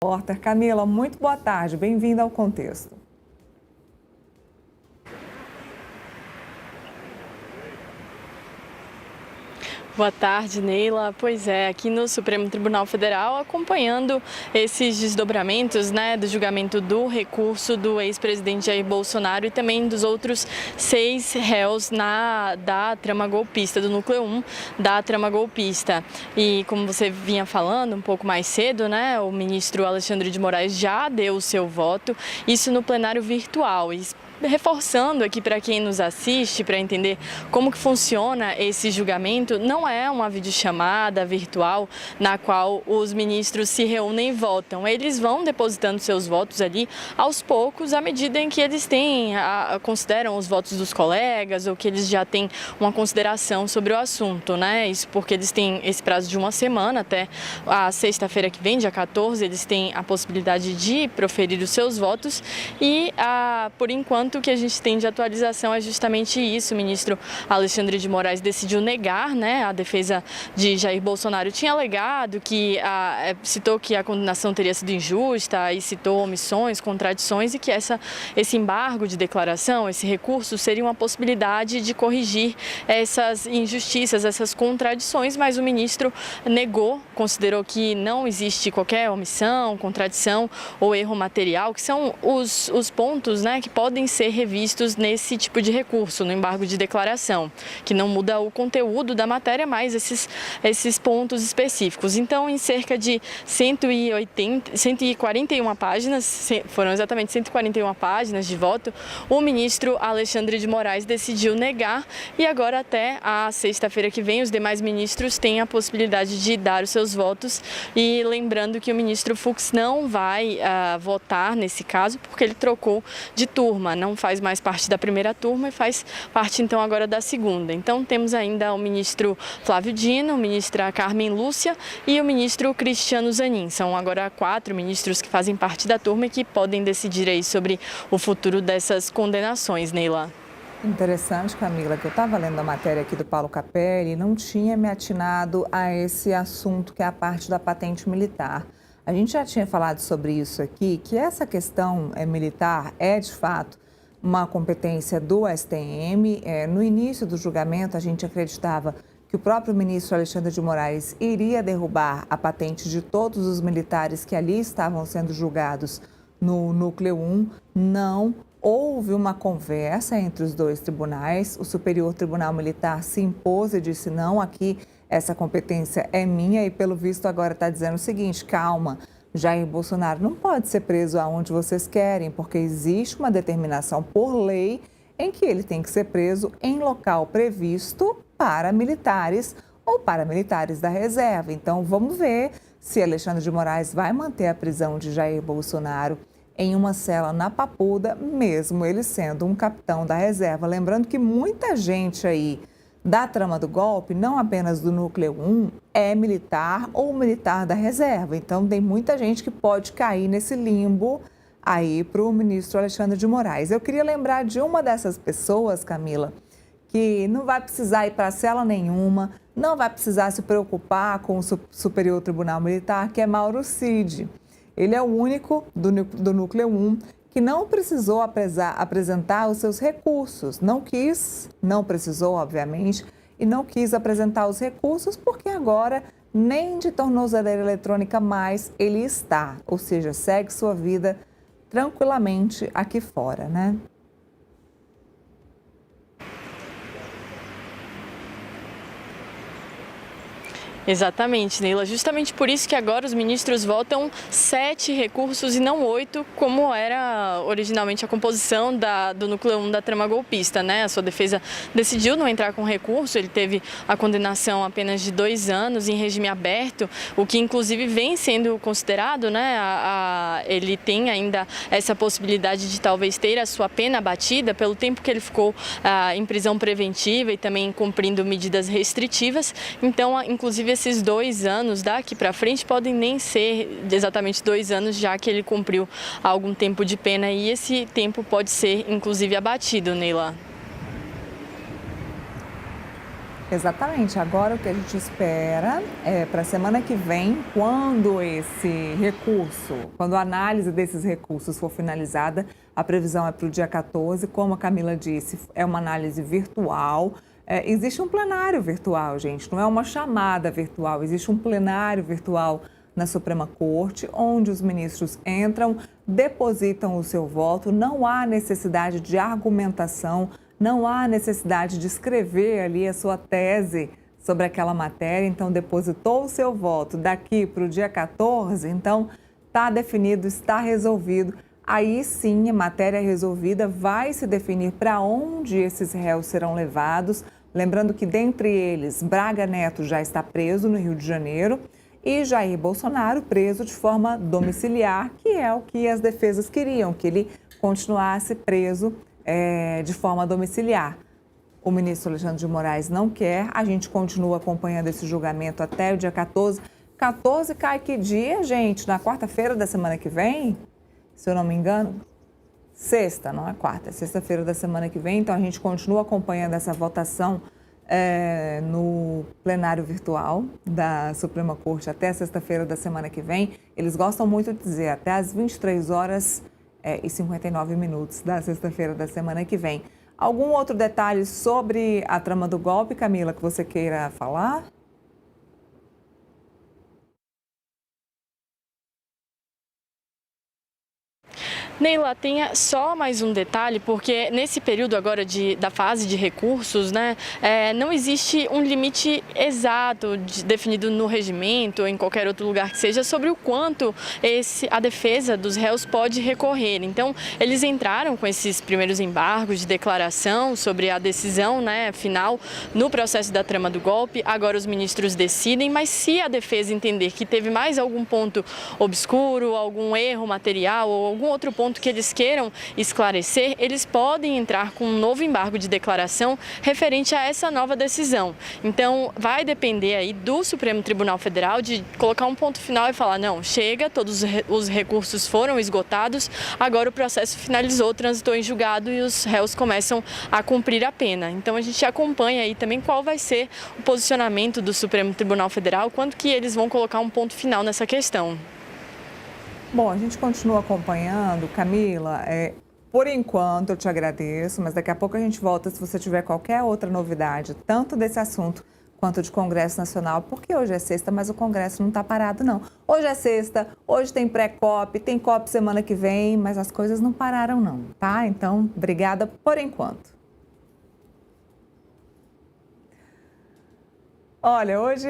Repórter Camila, muito boa tarde, bem-vinda ao Contexto. Boa tarde, Neila. Pois é, aqui no Supremo Tribunal Federal, acompanhando esses desdobramentos, do julgamento do recurso do ex-presidente Jair Bolsonaro e também dos outros 6 réus da trama golpista, do núcleo 1 da trama golpista. E como você vinha falando um pouco mais cedo, o ministro Alexandre de Moraes já deu o seu voto, isso no plenário virtual. Reforçando aqui para quem nos assiste, para entender como que funciona esse julgamento, não é uma videochamada virtual na qual os ministros se reúnem e votam. Eles vão depositando seus votos ali aos poucos, à medida em que eles consideram os votos dos colegas ou que eles já têm uma consideração sobre o assunto, Isso porque eles têm esse prazo de uma semana até a sexta-feira que vem, dia 14, eles têm a possibilidade de proferir os seus votos e, por enquanto, o que a gente tem de atualização é justamente isso. O ministro Alexandre de Moraes decidiu negar, a defesa de Jair Bolsonaro tinha alegado citou que a condenação teria sido injusta e citou omissões, contradições e que esse embargo de declaração, esse recurso seria uma possibilidade de corrigir essas injustiças, essas contradições, mas o ministro negou, considerou que não existe qualquer omissão, contradição ou erro material, que são os pontos, que podem ser revistos nesse tipo de recurso, no embargo de declaração, que não muda o conteúdo da matéria, mas esses pontos específicos. Então, em cerca de 141 páginas, foram exatamente 141 páginas de voto, o ministro Alexandre de Moraes decidiu negar e agora até a sexta-feira que vem os demais ministros têm a possibilidade de dar os seus votos e lembrando que o ministro Fux não vai votar nesse caso porque ele trocou de turma, não faz mais parte da primeira turma e faz parte então agora da segunda. Então temos ainda o ministro Flávio Dino, a ministra Carmen Lúcia e o ministro Cristiano Zanin. São agora 4 ministros que fazem parte da turma e que podem decidir aí sobre o futuro dessas condenações, Neila. Interessante, Camila, que eu estava lendo a matéria aqui do Paulo Capelli e não tinha me atinado a esse assunto que é a parte da patente militar. A gente já tinha falado sobre isso aqui, que essa questão militar é, de fato, uma competência do STM. No início do julgamento, a gente acreditava que o próprio ministro Alexandre de Moraes iria derrubar a patente de todos os militares que ali estavam sendo julgados no Núcleo 1. Não houve uma conversa entre os dois tribunais. O Superior Tribunal Militar se impôs e disse, não, aqui essa competência é minha e, pelo visto, agora está dizendo o seguinte, calma, Jair Bolsonaro não pode ser preso aonde vocês querem, porque existe uma determinação por lei em que ele tem que ser preso em local previsto para militares ou para militares da reserva. Então, vamos ver se Alexandre de Moraes vai manter a prisão de Jair Bolsonaro em uma cela na Papuda, mesmo ele sendo um capitão da reserva. Lembrando que muita gente aí da trama do golpe, não apenas do Núcleo 1, é militar ou militar da reserva. Então, tem muita gente que pode cair nesse limbo aí para o ministro Alexandre de Moraes. Eu queria lembrar de uma dessas pessoas, Camila, que não vai precisar ir para cela nenhuma, não vai precisar se preocupar com o Superior Tribunal Militar, que é Mauro Cid. Ele é o único do Núcleo 1 que não precisou apresentar os seus recursos. Não precisou, obviamente, e não quis apresentar os recursos porque agora nem de tornozeleira eletrônica mais ele está. Ou seja, segue sua vida tranquilamente aqui fora, Exatamente, Neila. Justamente por isso que agora os ministros votam 7 recursos e não 8, como era originalmente a composição do Núcleo 1 da trama golpista, A sua defesa decidiu não entrar com recurso, ele teve a condenação apenas de 2 anos em regime aberto, o que inclusive vem sendo considerado, ele tem ainda essa possibilidade de talvez ter a sua pena abatida pelo tempo que ele ficou em prisão preventiva e também cumprindo medidas restritivas. Então, inclusive, esses 2 anos daqui para frente podem nem ser exatamente 2 anos, já que ele cumpriu algum tempo de pena e esse tempo pode ser, inclusive, abatido, Neila. Exatamente. Agora o que a gente espera é para a semana que vem, quando esse recurso, quando a análise desses recursos for finalizada, a previsão é para o dia 14. Como a Camila disse, é uma análise virtual. Existe um plenário virtual, gente, não é uma chamada virtual, existe um plenário virtual na Suprema Corte, onde os ministros entram, depositam o seu voto, não há necessidade de argumentação, não há necessidade de escrever ali a sua tese sobre aquela matéria. Então, depositou o seu voto daqui para o dia 14, então está definido, está resolvido. Aí sim, a matéria resolvida vai se definir para onde esses réus serão levados. Lembrando que, dentre eles, Braga Neto já está preso no Rio de Janeiro e Jair Bolsonaro preso de forma domiciliar, que é o que as defesas queriam, que ele continuasse preso de forma domiciliar. O ministro Alexandre de Moraes não quer, a gente continua acompanhando esse julgamento até o dia 14. 14 cai que dia, gente? Na quarta-feira da semana que vem? Se eu não me engano? Sexta, não é quarta, é sexta-feira da semana que vem. Então, a gente continua acompanhando essa votação no plenário virtual da Suprema Corte até sexta-feira da semana que vem. Eles gostam muito de dizer até às 23 horas e 59 minutos da sexta-feira da semana que vem. Algum outro detalhe sobre a trama do golpe, Camila, que você queira falar? Neila, tem só mais um detalhe, porque nesse período agora da fase de recursos, né, não existe um limite exato definido no regimento ou em qualquer outro lugar que seja sobre o quanto a defesa dos réus pode recorrer. Então, eles entraram com esses primeiros embargos de declaração sobre a decisão, né, final no processo da trama do golpe. Agora os ministros decidem, mas se a defesa entender que teve mais algum ponto obscuro, algum erro material ou algum outro ponto que eles queiram esclarecer, eles podem entrar com um novo embargo de declaração referente a essa nova decisão. Então, vai depender aí do Supremo Tribunal Federal de colocar um ponto final e falar, não, chega, todos os recursos foram esgotados, agora o processo finalizou, transitou em julgado e os réus começam a cumprir a pena. Então, a gente acompanha aí também qual vai ser o posicionamento do Supremo Tribunal Federal, quando que eles vão colocar um ponto final nessa questão. Bom, a gente continua acompanhando. Camila, por enquanto eu te agradeço, mas daqui a pouco a gente volta se você tiver qualquer outra novidade, tanto desse assunto quanto de Congresso Nacional, porque hoje é sexta, mas o Congresso não está parado, não. Hoje é sexta, hoje tem pré-COP, tem COP semana que vem, mas as coisas não pararam, não, tá? Então, obrigada por enquanto. Olha, hoje